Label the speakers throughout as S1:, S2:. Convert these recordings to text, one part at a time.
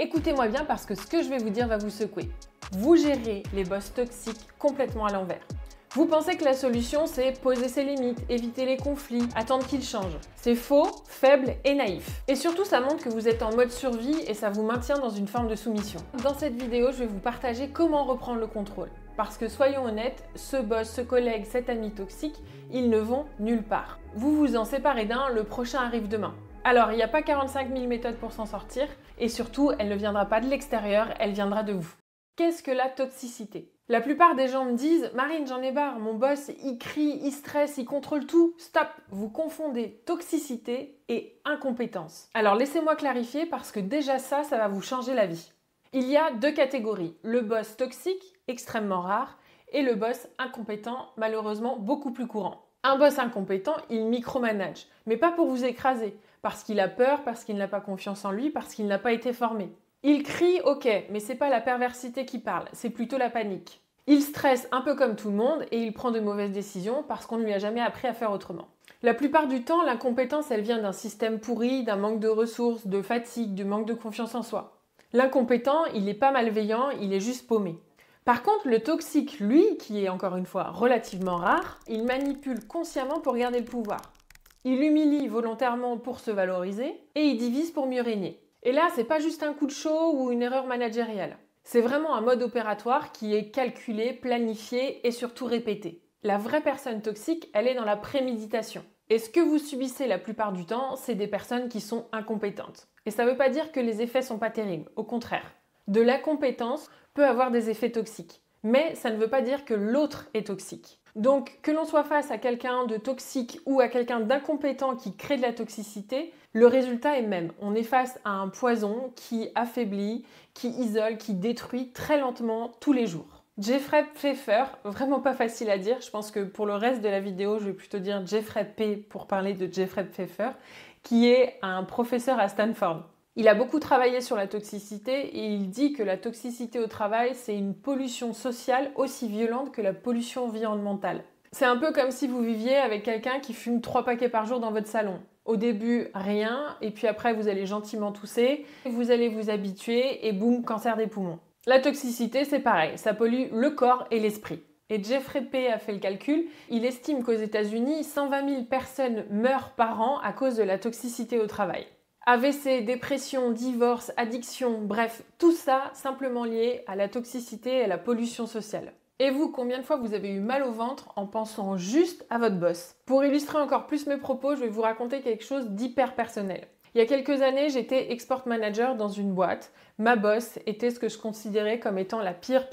S1: Écoutez-moi bien parce que ce que je vais vous dire va vous secouer. Vous gérez les boss toxiques complètement à l'envers. Vous pensez que la solution, c'est poser ses limites, éviter les conflits, attendre qu'ils changent. C'est faux, faible et naïf. Et surtout, ça montre que vous êtes en mode survie et ça vous maintient dans une forme de soumission. Dans cette vidéo, je vais vous partager comment reprendre le contrôle. Parce que soyons honnêtes, ce boss, ce collègue, cet ami toxique, ils ne vont nulle part. Vous vous en séparez d'un, le prochain arrive demain. Alors, il n'y a pas 45 000 méthodes pour s'en sortir, et surtout, elle ne viendra pas de l'extérieur, elle viendra de vous. Qu'est-ce que la toxicité ? La plupart des gens me disent « Marine, j'en ai marre, mon boss, il crie, il stresse, il contrôle tout. » Stop! Vous confondez toxicité et incompétence. Alors, laissez-moi clarifier parce que déjà ça va vous changer la vie. Il y a deux catégories, le boss toxique, extrêmement rare, et le boss incompétent, malheureusement beaucoup plus courant. Un boss incompétent, il micromanage, mais pas pour vous écraser, parce qu'il a peur, parce qu'il n'a pas confiance en lui, parce qu'il n'a pas été formé. Il crie, ok, mais c'est pas la perversité qui parle, c'est plutôt la panique. Il stresse un peu comme tout le monde et il prend de mauvaises décisions parce qu'on ne lui a jamais appris à faire autrement. La plupart du temps, l'incompétence, elle vient d'un système pourri, d'un manque de ressources, de fatigue, du manque de confiance en soi. L'incompétent, il n'est pas malveillant, il est juste paumé. Par contre, le toxique, lui, qui est encore une fois relativement rare, il manipule consciemment pour garder le pouvoir. Il humilie volontairement pour se valoriser et il divise pour mieux régner. Et là, c'est pas juste un coup de chaud ou une erreur managériale. C'est vraiment un mode opératoire qui est calculé, planifié et surtout répété. La vraie personne toxique, elle est dans la préméditation. Et ce que vous subissez la plupart du temps, c'est des personnes qui sont incompétentes. Et ça ne veut pas dire que les effets sont pas terribles, au contraire. De l'incompétence peut avoir des effets toxiques, mais ça ne veut pas dire que l'autre est toxique. Donc, que l'on soit face à quelqu'un de toxique ou à quelqu'un d'incompétent qui crée de la toxicité, le résultat est même. On est face à un poison qui affaiblit, qui isole, qui détruit très lentement tous les jours. Jeffrey Pfeffer, vraiment pas facile à dire, je pense que pour le reste de la vidéo, je vais plutôt dire Jeffrey P pour parler de Jeffrey Pfeffer, qui est un professeur à Stanford. Il a beaucoup travaillé sur la toxicité et il dit que la toxicité au travail, c'est une pollution sociale aussi violente que la pollution environnementale. C'est un peu comme si vous viviez avec quelqu'un qui fume 3 paquets par jour dans votre salon. Au début, rien, et puis après, vous allez gentiment tousser, vous allez vous habituer et boum, cancer des poumons. La toxicité, c'est pareil, ça pollue le corps et l'esprit. Et Jeffrey P. a fait le calcul, il estime qu'aux États-Unis, 120 000 personnes meurent par an à cause de la toxicité au travail. AVC, dépression, divorce, addiction, bref, tout ça simplement lié à la toxicité et à la pollution sociale. Et vous, combien de fois vous avez eu mal au ventre en pensant juste à votre boss ? Pour illustrer encore plus mes propos, je vais vous raconter quelque chose d'hyper personnel. Il y a quelques années, j'étais export manager dans une boîte. Ma boss était ce que je considérais comme étant la pire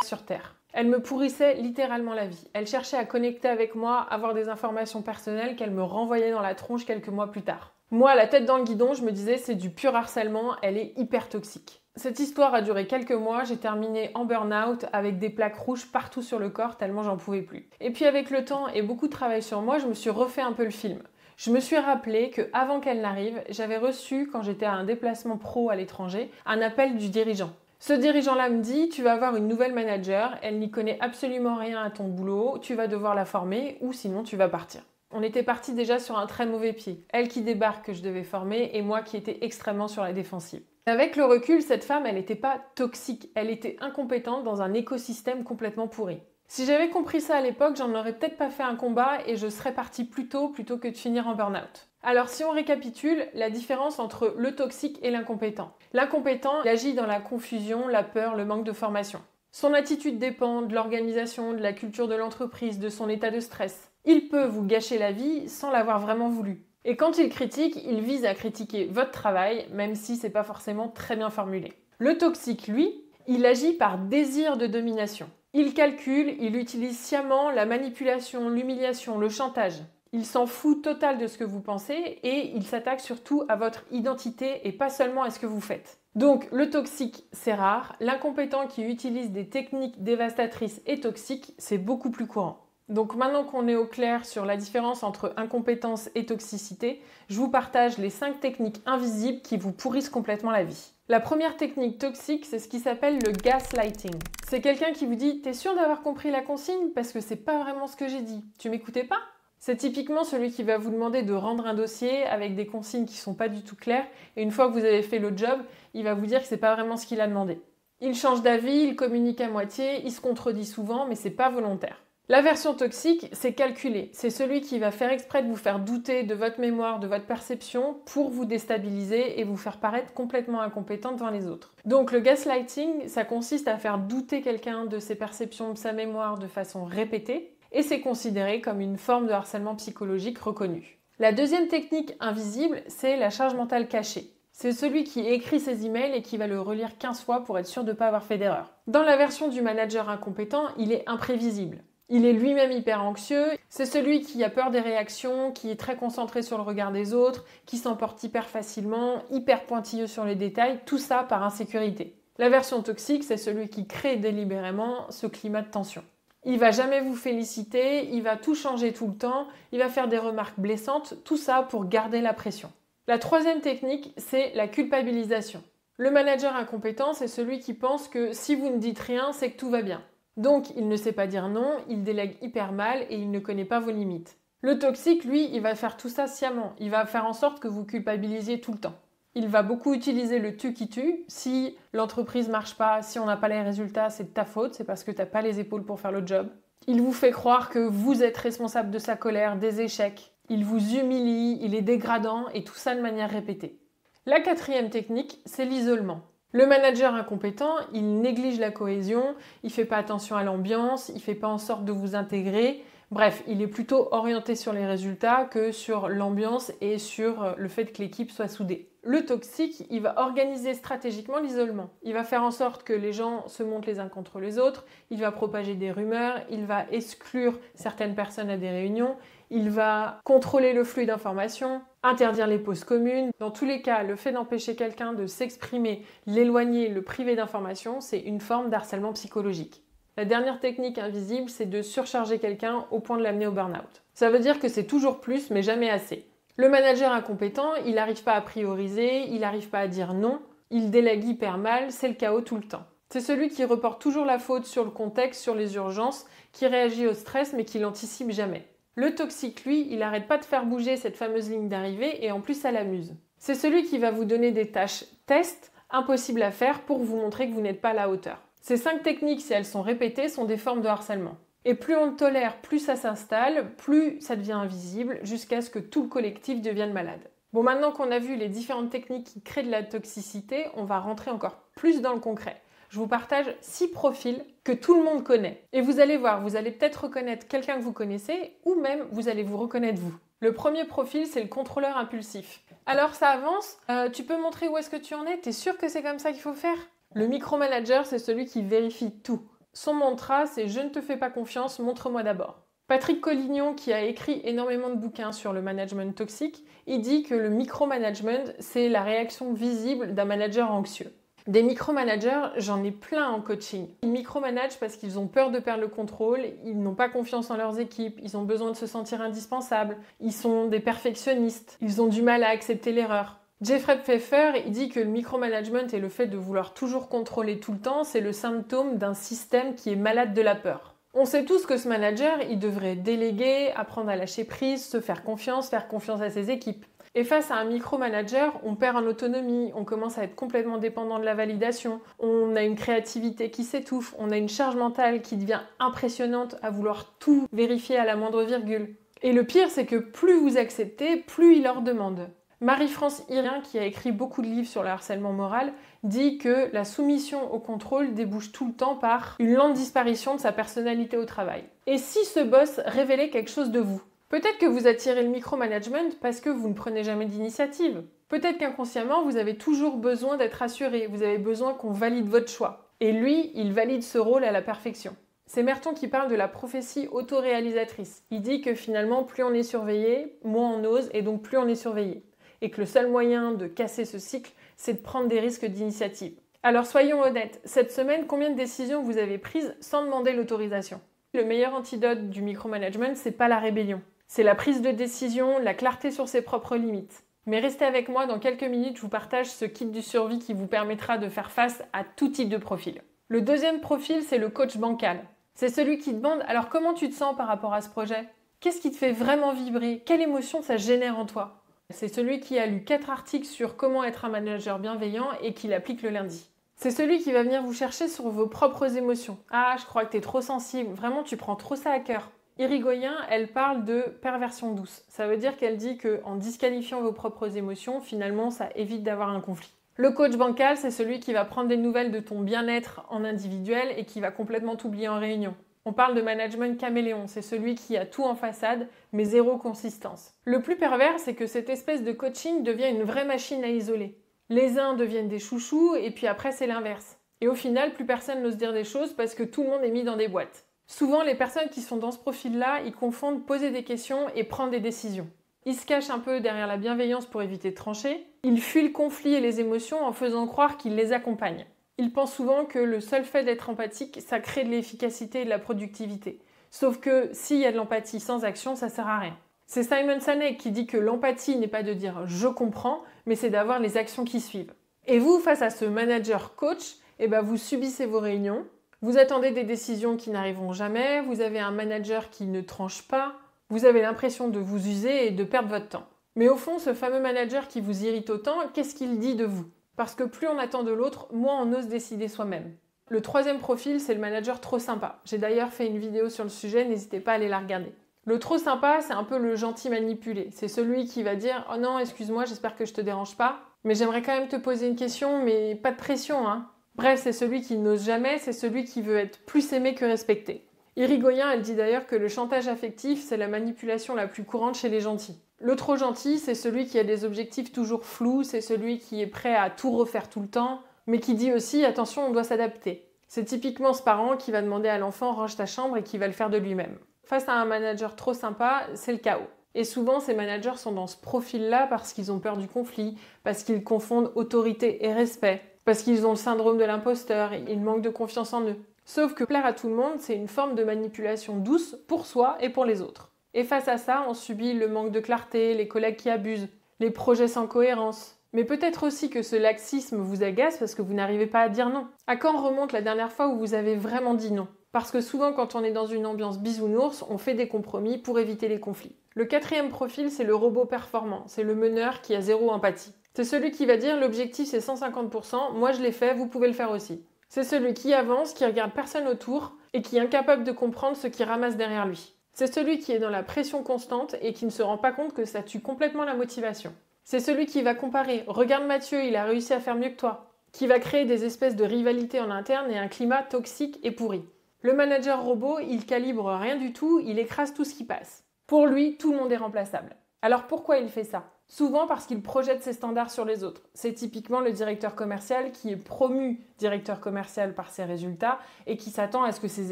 S1: sur Terre. Elle me pourrissait littéralement la vie. Elle cherchait à connecter avec moi, avoir des informations personnelles qu'elle me renvoyait dans la tronche quelques mois plus tard. Moi, la tête dans le guidon, je me disais c'est du pur harcèlement, elle est hyper toxique. Cette histoire a duré quelques mois, j'ai terminé en burn-out avec des plaques rouges partout sur le corps tellement j'en pouvais plus. Et puis avec le temps et beaucoup de travail sur moi, je me suis refait un peu le film. Je me suis rappelé qu'avant qu'elle n'arrive, j'avais reçu, quand j'étais à un déplacement pro à l'étranger, un appel du dirigeant. Ce dirigeant-là me dit « Tu vas avoir une nouvelle manager, elle n'y connaît absolument rien à ton boulot, tu vas devoir la former ou sinon tu vas partir. » On était parti déjà sur un très mauvais pied. Elle qui débarque que je devais former et moi qui étais extrêmement sur la défensive. Avec le recul, cette femme, elle n'était pas toxique, elle était incompétente dans un écosystème complètement pourri. Si j'avais compris ça à l'époque, j'en aurais peut-être pas fait un combat et je serais partie plus tôt plutôt que de finir en burn-out. Alors si on récapitule, la différence entre le toxique et l'incompétent. L'incompétent, il agit dans la confusion, la peur, le manque de formation. Son attitude dépend de l'organisation, de la culture de l'entreprise, de son état de stress. Il peut vous gâcher la vie sans l'avoir vraiment voulu. Et quand il critique, il vise à critiquer votre travail, même si c'est pas forcément très bien formulé. Le toxique, lui, il agit par désir de domination. Il calcule, il utilise sciemment la manipulation, l'humiliation, le chantage. Il s'en fout total de ce que vous pensez et il s'attaque surtout à votre identité et pas seulement à ce que vous faites. Donc le toxique, c'est rare. L'incompétent qui utilise des techniques dévastatrices et toxiques, c'est beaucoup plus courant. Donc maintenant qu'on est au clair sur la différence entre incompétence et toxicité, je vous partage les 5 techniques invisibles qui vous pourrissent complètement la vie. La première technique toxique, c'est ce qui s'appelle le gaslighting. C'est quelqu'un qui vous dit « T'es sûr d'avoir compris la consigne parce que c'est pas vraiment ce que j'ai dit. Tu m'écoutais pas ?» C'est typiquement celui qui va vous demander de rendre un dossier avec des consignes qui ne sont pas du tout claires, et une fois que vous avez fait le job, il va vous dire que ce n'est pas vraiment ce qu'il a demandé. Il change d'avis, il communique à moitié, il se contredit souvent, mais c'est pas volontaire. La version toxique, c'est calculé. C'est celui qui va faire exprès de vous faire douter de votre mémoire, de votre perception, pour vous déstabiliser et vous faire paraître complètement incompétent devant les autres. Donc le gaslighting, ça consiste à faire douter quelqu'un de ses perceptions, de sa mémoire de façon répétée, et c'est considéré comme une forme de harcèlement psychologique reconnue. La deuxième technique invisible, c'est la charge mentale cachée. C'est celui qui écrit ses emails et qui va le relire 15 fois pour être sûr de ne pas avoir fait d'erreur. Dans la version du manager incompétent, il est imprévisible. Il est lui-même hyper anxieux, c'est celui qui a peur des réactions, qui est très concentré sur le regard des autres, qui s'emporte hyper facilement, hyper pointilleux sur les détails, tout ça par insécurité. La version toxique, c'est celui qui crée délibérément ce climat de tension. Il va jamais vous féliciter, il va tout changer tout le temps, il va faire des remarques blessantes, tout ça pour garder la pression. La troisième technique, c'est la culpabilisation. Le manager incompétent, c'est celui qui pense que si vous ne dites rien, c'est que tout va bien. Donc, il ne sait pas dire non, il délègue hyper mal et il ne connaît pas vos limites. Le toxique, lui, il va faire tout ça sciemment. Il va faire en sorte que vous culpabilisiez tout le temps. Il va beaucoup utiliser le tu qui tue. Si l'entreprise marche pas, si on n'a pas les résultats, c'est de ta faute, c'est parce que tu n'as pas les épaules pour faire le job. Il vous fait croire que vous êtes responsable de sa colère, des échecs. Il vous humilie, il est dégradant et tout ça de manière répétée. La quatrième technique, c'est l'isolement. Le manager incompétent, il néglige la cohésion, il ne fait pas attention à l'ambiance, il ne fait pas en sorte de vous intégrer. Bref, il est plutôt orienté sur les résultats que sur l'ambiance et sur le fait que l'équipe soit soudée. Le toxique, il va organiser stratégiquement l'isolement. Il va faire en sorte que les gens se montent les uns contre les autres, il va propager des rumeurs, il va exclure certaines personnes à des réunions, il va contrôler le flux d'informations, interdire les pauses communes. Dans tous les cas, le fait d'empêcher quelqu'un de s'exprimer, l'éloigner, le priver d'informations, c'est une forme d'harcèlement psychologique. La dernière technique invisible, c'est de surcharger quelqu'un au point de l'amener au burn-out. Ça veut dire que c'est toujours plus, mais jamais assez. Le manager incompétent, il n'arrive pas à prioriser, il n'arrive pas à dire non, il délègue hyper mal, c'est le chaos tout le temps. C'est celui qui reporte toujours la faute sur le contexte, sur les urgences, qui réagit au stress mais qui l'anticipe jamais. Le toxique, lui, il n'arrête pas de faire bouger cette fameuse ligne d'arrivée et en plus ça l'amuse. C'est celui qui va vous donner des tâches tests impossibles à faire pour vous montrer que vous n'êtes pas à la hauteur. Ces 5 techniques, si elles sont répétées, sont des formes de harcèlement. Et plus on le tolère, plus ça s'installe, plus ça devient invisible, jusqu'à ce que tout le collectif devienne malade. Bon, maintenant qu'on a vu les différentes techniques qui créent de la toxicité, on va rentrer encore plus dans le concret. Je vous partage 6 profils que tout le monde connaît. Et vous allez voir, vous allez peut-être reconnaître quelqu'un que vous connaissez, ou même vous allez vous reconnaître vous. Le premier profil, c'est le contrôleur impulsif. Alors ça avance, tu peux montrer où est-ce que tu en es? T'es sûr que c'est comme ça qu'il faut faire? Le micromanager, c'est celui qui vérifie tout. Son mantra, c'est « Je ne te fais pas confiance, montre-moi d'abord ». Patrick Collignon, qui a écrit énormément de bouquins sur le management toxique, il dit que le micromanagement, c'est la réaction visible d'un manager anxieux. Des micromanagers, j'en ai plein en coaching. Ils micromanagent parce qu'ils ont peur de perdre le contrôle, ils n'ont pas confiance en leurs équipes, ils ont besoin de se sentir indispensables, ils sont des perfectionnistes, ils ont du mal à accepter l'erreur. Jeffrey Pfeffer, il dit que le micromanagement et le fait de vouloir toujours contrôler tout le temps, c'est le symptôme d'un système qui est malade de la peur. On sait tous que ce manager, il devrait déléguer, apprendre à lâcher prise, se faire confiance à ses équipes. Et face à un micromanager, on perd en autonomie, on commence à être complètement dépendant de la validation, on a une créativité qui s'étouffe, on a une charge mentale qui devient impressionnante à vouloir tout vérifier à la moindre virgule. Et le pire, c'est que plus vous acceptez, plus il leur demande. Marie-France Irien, qui a écrit beaucoup de livres sur le harcèlement moral, dit que la soumission au contrôle débouche tout le temps par une lente disparition de sa personnalité au travail. Et si ce boss révélait quelque chose de vous? Peut-être que vous attirez le micromanagement parce que vous ne prenez jamais d'initiative. Peut-être qu'inconsciemment, vous avez toujours besoin d'être assuré, vous avez besoin qu'on valide votre choix. Et lui, il valide ce rôle à la perfection. C'est Merton qui parle de la prophétie autoréalisatrice. Il dit que finalement, plus on est surveillé, moins on ose et donc plus on est surveillé. Et que le seul moyen de casser ce cycle, c'est de prendre des risques d'initiative. Alors soyons honnêtes, cette semaine, combien de décisions vous avez prises sans demander l'autorisation? Le meilleur antidote du micromanagement, c'est pas la rébellion. C'est la prise de décision, la clarté sur ses propres limites. Mais restez avec moi, dans quelques minutes, je vous partage ce kit du survie qui vous permettra de faire face à tout type de profil. Le deuxième profil, c'est le coach bancal. C'est celui qui demande « Alors comment tu te sens par rapport à ce projet ?» Qu'est-ce qui te fait vraiment vibrer? Quelle émotion ça génère en toi? C'est celui qui a lu 4 articles sur comment être un manager bienveillant et qui l'applique le lundi. C'est celui qui va venir vous chercher sur vos propres émotions. Ah, je crois que t'es trop sensible, vraiment tu prends trop ça à cœur. Irigoyen, elle parle de perversion douce. Ça veut dire qu'elle dit qu'en disqualifiant vos propres émotions, finalement ça évite d'avoir un conflit. Le coach bancal, c'est celui qui va prendre des nouvelles de ton bien-être en individuel et qui va complètement t'oublier en réunion. On parle de management caméléon, c'est celui qui a tout en façade, mais zéro consistance. Le plus pervers, c'est que cette espèce de coaching devient une vraie machine à isoler. Les uns deviennent des chouchous, et puis après c'est l'inverse. Et au final, plus personne n'ose dire des choses parce que tout le monde est mis dans des boîtes. Souvent, les personnes qui sont dans ce profil-là, ils confondent poser des questions et prendre des décisions. Ils se cachent un peu derrière la bienveillance pour éviter de trancher. Ils fuient le conflit et les émotions en faisant croire qu'ils les accompagnent. Ils pensent souvent que le seul fait d'être empathique, ça crée de l'efficacité et de la productivité. Sauf que s'il y a de l'empathie sans action, ça sert à rien. C'est Simon Sinek qui dit que l'empathie n'est pas de dire « je comprends », mais c'est d'avoir les actions qui suivent. Et vous, face à ce manager coach, vous subissez vos réunions, vous attendez des décisions qui n'arriveront jamais, vous avez un manager qui ne tranche pas, vous avez l'impression de vous user et de perdre votre temps. Mais au fond, ce fameux manager qui vous irrite autant, qu'est-ce qu'il dit de vous ? Parce que plus on attend de l'autre, moins on ose décider soi-même. Le troisième profil, c'est le manager trop sympa. J'ai d'ailleurs fait une vidéo sur le sujet, n'hésitez pas à aller la regarder. Le trop sympa, c'est un peu le gentil manipulé. C'est celui qui va dire « Oh non, excuse-moi, j'espère que je te dérange pas, mais j'aimerais quand même te poser une question, mais pas de pression, hein ». Bref, c'est celui qui n'ose jamais, c'est celui qui veut être plus aimé que respecté. Irigoyen, elle dit d'ailleurs que le chantage affectif, c'est la manipulation la plus courante chez les gentils. Le trop gentil, c'est celui qui a des objectifs toujours flous, c'est celui qui est prêt à tout refaire tout le temps, mais qui dit aussi « attention, on doit s'adapter ». C'est typiquement ce parent qui va demander à l'enfant « range ta chambre » et qui va le faire de lui-même. Face à un manager trop sympa, c'est le chaos. Et souvent, ces managers sont dans ce profil-là parce qu'ils ont peur du conflit, parce qu'ils confondent autorité et respect, parce qu'ils ont le syndrome de l'imposteur, ils manquent de confiance en eux. Sauf que plaire à tout le monde, c'est une forme de manipulation douce pour soi et pour les autres. Et face à ça, on subit le manque de clarté, les collègues qui abusent, les projets sans cohérence. Mais peut-être aussi que ce laxisme vous agace parce que vous n'arrivez pas à dire non. À quand remonte la dernière fois où vous avez vraiment dit non ? Parce que souvent, quand on est dans une ambiance bisounours, on fait des compromis pour éviter les conflits. Le quatrième profil, c'est le robot performant. C'est le meneur qui a zéro empathie. C'est celui qui va dire « l'objectif c'est 150%, moi je l'ai fait, vous pouvez le faire aussi ». C'est celui qui avance, qui regarde personne autour et qui est incapable de comprendre ce qui ramasse derrière lui. C'est celui qui est dans la pression constante et qui ne se rend pas compte que ça tue complètement la motivation. C'est celui qui va comparer « regarde Mathieu, il a réussi à faire mieux que toi », qui va créer des espèces de rivalités en interne et un climat toxique et pourri. Le manager robot, il calibre rien du tout, il écrase tout ce qui passe. Pour lui, tout le monde est remplaçable. Alors pourquoi il fait ça ? Souvent parce qu'il projette ses standards sur les autres. C'est typiquement le directeur commercial qui est promu directeur commercial par ses résultats et qui s'attend à ce que ses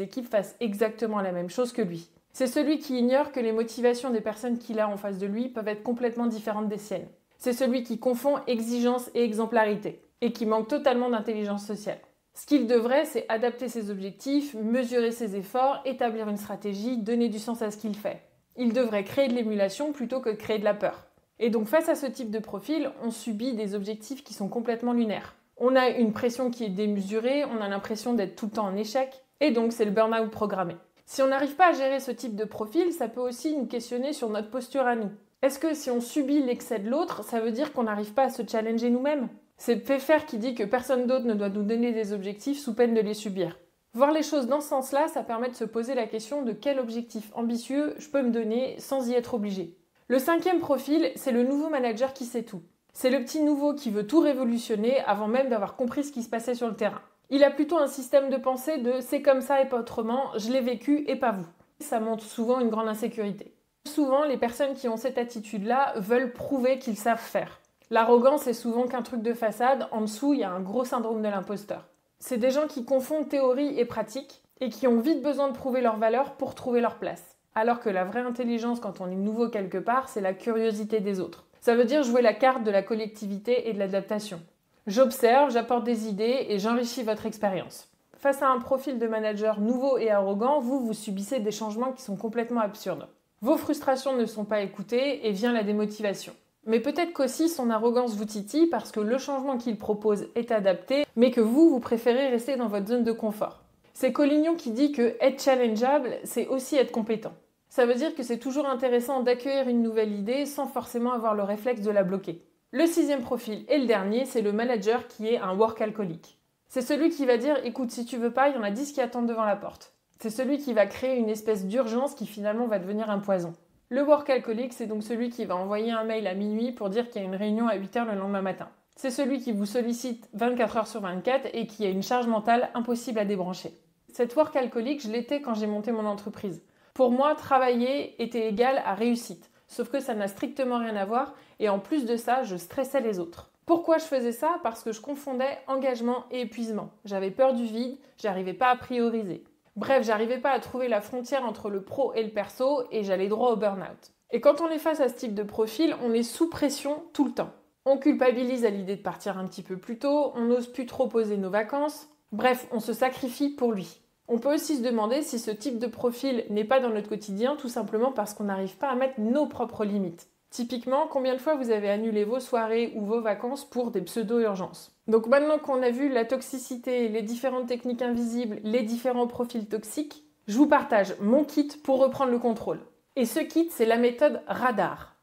S1: équipes fassent exactement la même chose que lui. C'est celui qui ignore que les motivations des personnes qu'il a en face de lui peuvent être complètement différentes des siennes. C'est celui qui confond exigence et exemplarité et qui manque totalement d'intelligence sociale. Ce qu'il devrait, c'est adapter ses objectifs, mesurer ses efforts, établir une stratégie, donner du sens à ce qu'il fait. Il devrait créer de l'émulation plutôt que de créer de la peur. Et donc face à ce type de profil, on subit des objectifs qui sont complètement lunaires. On a une pression qui est démesurée, on a l'impression d'être tout le temps en échec, et donc c'est le burn-out programmé. Si on n'arrive pas à gérer ce type de profil, ça peut aussi nous questionner sur notre posture à nous. Est-ce que si on subit l'excès de l'autre, ça veut dire qu'on n'arrive pas à se challenger nous-mêmes ? C'est Pfeffer qui dit que personne d'autre ne doit nous donner des objectifs sous peine de les subir. Voir les choses dans ce sens-là, ça permet de se poser la question de quel objectif ambitieux je peux me donner sans y être obligé. Le cinquième profil, c'est le nouveau manager qui sait tout. C'est le petit nouveau qui veut tout révolutionner avant même d'avoir compris ce qui se passait sur le terrain. Il a plutôt un système de pensée de « c'est comme ça et pas autrement, je l'ai vécu et pas vous ». Ça montre souvent une grande insécurité. Souvent, les personnes qui ont cette attitude-là veulent prouver qu'ils savent faire. L'arrogance est souvent qu'un truc de façade, en dessous, il y a un gros syndrome de l'imposteur. C'est des gens qui confondent théorie et pratique et qui ont vite besoin de prouver leur valeur pour trouver leur place. Alors que la vraie intelligence quand on est nouveau quelque part, c'est la curiosité des autres. Ça veut dire jouer la carte de la collectivité et de l'adaptation. J'observe, j'apporte des idées et j'enrichis votre expérience. Face à un profil de manager nouveau et arrogant, vous subissez des changements qui sont complètement absurdes. Vos frustrations ne sont pas écoutées et vient la démotivation. Mais peut-être qu'aussi son arrogance vous titille parce que le changement qu'il propose est adapté, mais que vous préférez rester dans votre zone de confort. C'est Collignon qui dit que être challengeable, c'est aussi être compétent. Ça veut dire que c'est toujours intéressant d'accueillir une nouvelle idée sans forcément avoir le réflexe de la bloquer. Le 6e profil et le dernier, c'est le manager qui est un workaholic. C'est celui qui va dire « écoute, si tu veux pas, il y en a 10 qui attendent devant la porte ». C'est celui qui va créer une espèce d'urgence qui finalement va devenir un poison. Le workaholic, c'est donc celui qui va envoyer un mail à minuit pour dire qu'il y a une réunion à 8h le lendemain matin. C'est celui qui vous sollicite 24 heures sur 24 et qui a une charge mentale impossible à débrancher. Cette workaholic, je l'étais quand j'ai monté mon entreprise. Pour moi, travailler était égal à réussite. Sauf que ça n'a strictement rien à voir et en plus de ça, je stressais les autres. Pourquoi je faisais ça? Parce que je confondais engagement et épuisement. J'avais peur du vide, j'arrivais pas à prioriser. Bref, j'arrivais pas à trouver la frontière entre le pro et le perso et j'allais droit au burn-out. Et quand on est face à ce type de profil, on est sous pression tout le temps. On culpabilise à l'idée de partir un petit peu plus tôt, on n'ose plus trop poser nos vacances. Bref, on se sacrifie pour lui. On peut aussi se demander si ce type de profil n'est pas dans notre quotidien tout simplement parce qu'on n'arrive pas à mettre nos propres limites. Typiquement, combien de fois vous avez annulé vos soirées ou vos vacances pour des pseudo-urgences? Donc maintenant qu'on a vu la toxicité, les différentes techniques invisibles, les différents profils toxiques, je vous partage mon kit pour reprendre le contrôle. Et ce kit, c'est la méthode radar.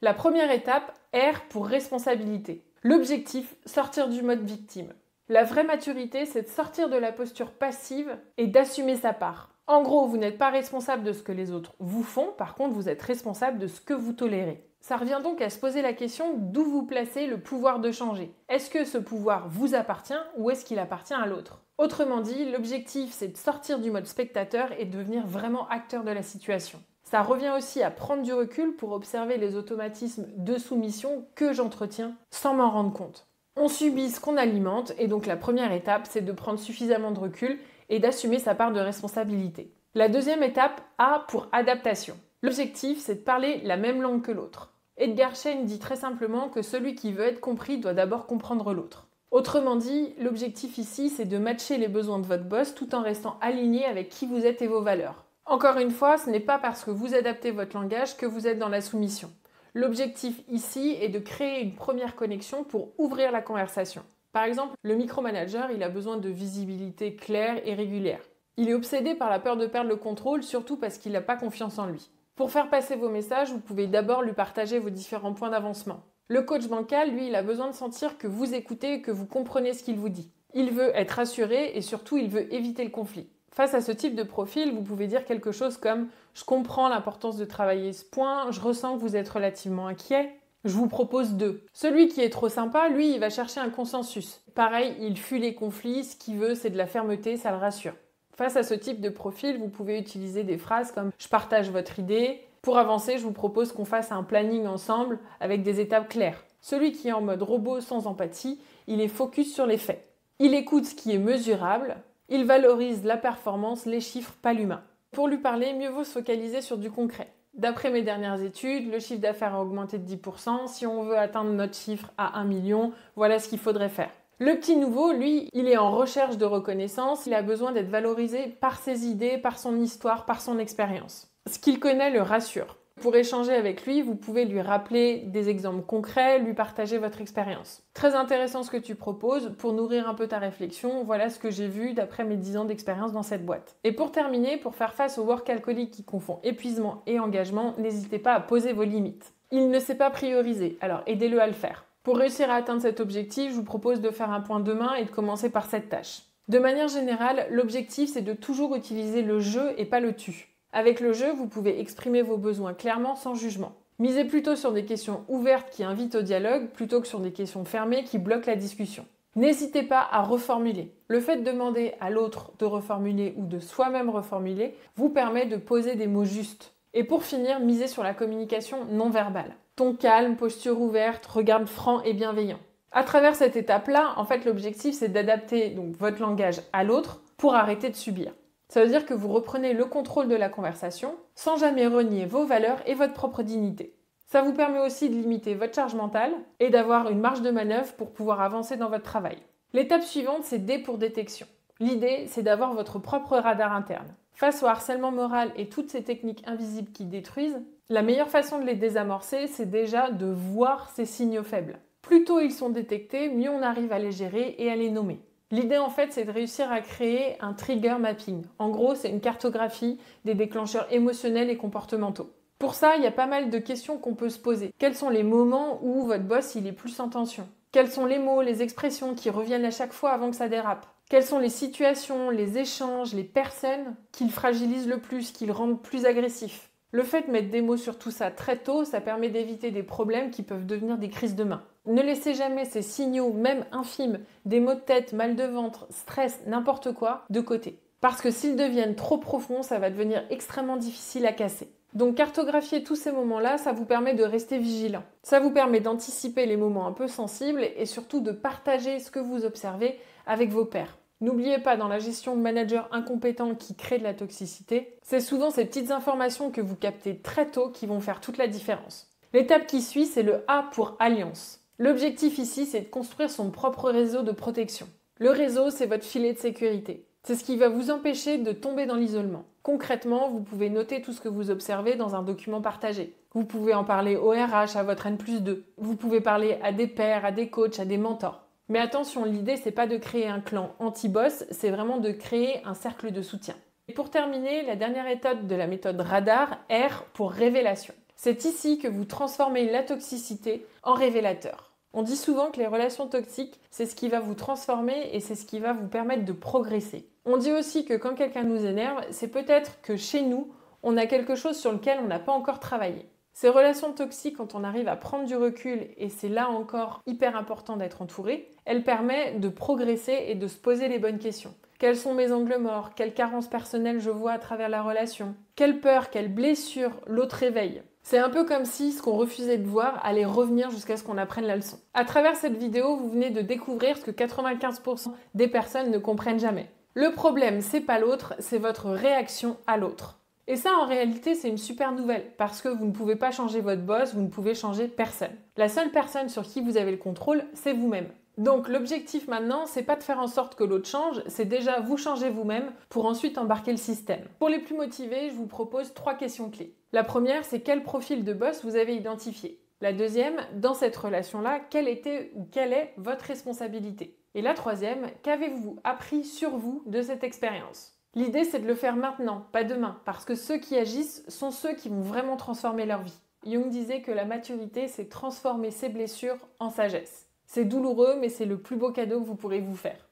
S1: La première étape, R pour responsabilité. L'objectif, sortir du mode victime. La vraie maturité, c'est de sortir de la posture passive et d'assumer sa part. En gros, vous n'êtes pas responsable de ce que les autres vous font, par contre, vous êtes responsable de ce que vous tolérez. Ça revient donc à se poser la question d'où vous placez le pouvoir de changer. Est-ce que ce pouvoir vous appartient ou est-ce qu'il appartient à l'autre? Autrement dit, l'objectif, c'est de sortir du mode spectateur et de devenir vraiment acteur de la situation. Ça revient aussi à prendre du recul pour observer les automatismes de soumission que j'entretiens sans m'en rendre compte. On subit ce qu'on alimente et donc la première étape, c'est de prendre suffisamment de recul et d'assumer sa part de responsabilité. La deuxième étape, A pour adaptation. L'objectif, c'est de parler la même langue que l'autre. Edgar Schein dit très simplement que celui qui veut être compris doit d'abord comprendre l'autre. Autrement dit, l'objectif ici, c'est de matcher les besoins de votre boss tout en restant aligné avec qui vous êtes et vos valeurs. Encore une fois, ce n'est pas parce que vous adaptez votre langage que vous êtes dans la soumission. L'objectif ici est de créer une première connexion pour ouvrir la conversation. Par exemple, le micromanager, il a besoin de visibilité claire et régulière. Il est obsédé par la peur de perdre le contrôle, surtout parce qu'il n'a pas confiance en lui. Pour faire passer vos messages, vous pouvez d'abord lui partager vos différents points d'avancement. Le coach bancal, lui, il a besoin de sentir que vous écoutez et que vous comprenez ce qu'il vous dit. Il veut être rassuré et surtout, il veut éviter le conflit. Face à ce type de profil, vous pouvez dire quelque chose comme « Je comprends l'importance de travailler ce point, je ressens que vous êtes relativement inquiet, je vous propose de… » Celui qui est trop sympa, lui, il va chercher un consensus. Pareil, il fuit les conflits, ce qu'il veut, c'est de la fermeté, ça le rassure. Face à ce type de profil, vous pouvez utiliser des phrases comme « Je partage votre idée ». Pour avancer, je vous propose qu'on fasse un planning ensemble avec des étapes claires. Celui qui est en mode robot sans empathie, il est focus sur les faits. Il écoute ce qui est mesurable. Il valorise la performance, les chiffres, pas l'humain. Pour lui parler, mieux vaut se focaliser sur du concret. D'après mes dernières études, le chiffre d'affaires a augmenté de 10%. Si on veut atteindre notre chiffre à 1 million, voilà ce qu'il faudrait faire. Le petit nouveau, lui, il est en recherche de reconnaissance. Il a besoin d'être valorisé par ses idées, par son histoire, par son expérience. Ce qu'il connaît le rassure. Pour échanger avec lui, vous pouvez lui rappeler des exemples concrets, lui partager votre expérience. Très intéressant ce que tu proposes. Pour nourrir un peu ta réflexion, voilà ce que j'ai vu d'après mes 10 ans d'expérience dans cette boîte. Et pour terminer, pour faire face au workaholic qui confond épuisement et engagement, n'hésitez pas à poser vos limites. Il ne sait pas prioriser, alors aidez-le à le faire. Pour réussir à atteindre cet objectif, je vous propose de faire un point demain et de commencer par cette tâche. De manière générale, l'objectif c'est de toujours utiliser le je et pas le tu. Avec le jeu, vous pouvez exprimer vos besoins clairement sans jugement. Misez plutôt sur des questions ouvertes qui invitent au dialogue plutôt que sur des questions fermées qui bloquent la discussion. N'hésitez pas à reformuler. Le fait de demander à l'autre de reformuler ou de soi-même reformuler vous permet de poser des mots justes. Et pour finir, misez sur la communication non verbale. Ton calme, posture ouverte, regard franc et bienveillant. À travers cette étape-là, en fait, l'objectif c'est d'adapter donc votre langage à l'autre pour arrêter de subir. Ça veut dire que vous reprenez le contrôle de la conversation sans jamais renier vos valeurs et votre propre dignité. Ça vous permet aussi de limiter votre charge mentale et d'avoir une marge de manœuvre pour pouvoir avancer dans votre travail. L'étape suivante, c'est D pour détection. L'idée, c'est d'avoir votre propre radar interne. Face au harcèlement moral et toutes ces techniques invisibles qui détruisent, la meilleure façon de les désamorcer, c'est déjà de voir ces signaux faibles. Plus tôt ils sont détectés, mieux on arrive à les gérer et à les nommer. L'idée en fait, c'est de réussir à créer un trigger mapping. En gros, c'est une cartographie des déclencheurs émotionnels et comportementaux. Pour ça, il y a pas mal de questions qu'on peut se poser. Quels sont les moments où votre boss il est plus en tension? Quels sont les mots, les expressions qui reviennent à chaque fois avant que ça dérape? Quelles sont les situations, les échanges, les personnes qui le fragilisent le plus, qui le rendent plus agressif? Le fait de mettre des mots sur tout ça très tôt, ça permet d'éviter des problèmes qui peuvent devenir des crises de main. Ne laissez jamais ces signaux, même infimes, des maux de tête, mal de ventre, stress, n'importe quoi, de côté. Parce que s'ils deviennent trop profonds, ça va devenir extrêmement difficile à casser. Donc cartographier tous ces moments-là, ça vous permet de rester vigilant. Ça vous permet d'anticiper les moments un peu sensibles et surtout de partager ce que vous observez avec vos pairs. N'oubliez pas, dans la gestion de managers incompétents qui créent de la toxicité, c'est souvent ces petites informations que vous captez très tôt qui vont faire toute la différence. L'étape qui suit, c'est le A pour alliance. L'objectif ici, c'est de construire son propre réseau de protection. Le réseau, c'est votre filet de sécurité. C'est ce qui va vous empêcher de tomber dans l'isolement. Concrètement, vous pouvez noter tout ce que vous observez dans un document partagé. Vous pouvez en parler au RH, à votre N+2. Vous pouvez parler à des pairs, à des coachs, à des mentors. Mais attention, l'idée, c'est pas de créer un clan anti-boss, c'est vraiment de créer un cercle de soutien. Et pour terminer, la dernière étape de la méthode radar, R pour révélation. C'est ici que vous transformez la toxicité en révélateur. On dit souvent que les relations toxiques, c'est ce qui va vous transformer et c'est ce qui va vous permettre de progresser. On dit aussi que quand quelqu'un nous énerve, c'est peut-être que chez nous, on a quelque chose sur lequel on n'a pas encore travaillé. Ces relations toxiques, quand on arrive à prendre du recul, et c'est là encore hyper important d'être entouré, elles permettent de progresser et de se poser les bonnes questions. Quels sont mes angles morts? Quelles carences personnelles je vois à travers la relation? Quelle peur, quelle blessure l'autre réveille? C'est un peu comme si ce qu'on refusait de voir allait revenir jusqu'à ce qu'on apprenne la leçon. À travers cette vidéo, vous venez de découvrir ce que 95% des personnes ne comprennent jamais. Le problème, c'est pas l'autre, c'est votre réaction à l'autre. Et ça, en réalité, c'est une super nouvelle, parce que vous ne pouvez pas changer votre boss, vous ne pouvez changer personne. La seule personne sur qui vous avez le contrôle, c'est vous-même. Donc l'objectif maintenant, c'est pas de faire en sorte que l'autre change, c'est déjà vous changer vous-même pour ensuite embarquer le système. Pour les plus motivés, je vous propose 3 questions clés. La première, c'est quel profil de boss vous avez identifié. La deuxième, dans cette relation-là, quelle était ou quelle est votre responsabilité. Et la troisième, qu'avez-vous appris sur vous de cette expérience? L'idée, c'est de le faire maintenant, pas demain, parce que ceux qui agissent sont ceux qui vont vraiment transformer leur vie. Jung disait que la maturité, c'est transformer ses blessures en sagesse. C'est douloureux, mais c'est le plus beau cadeau que vous pourrez vous faire.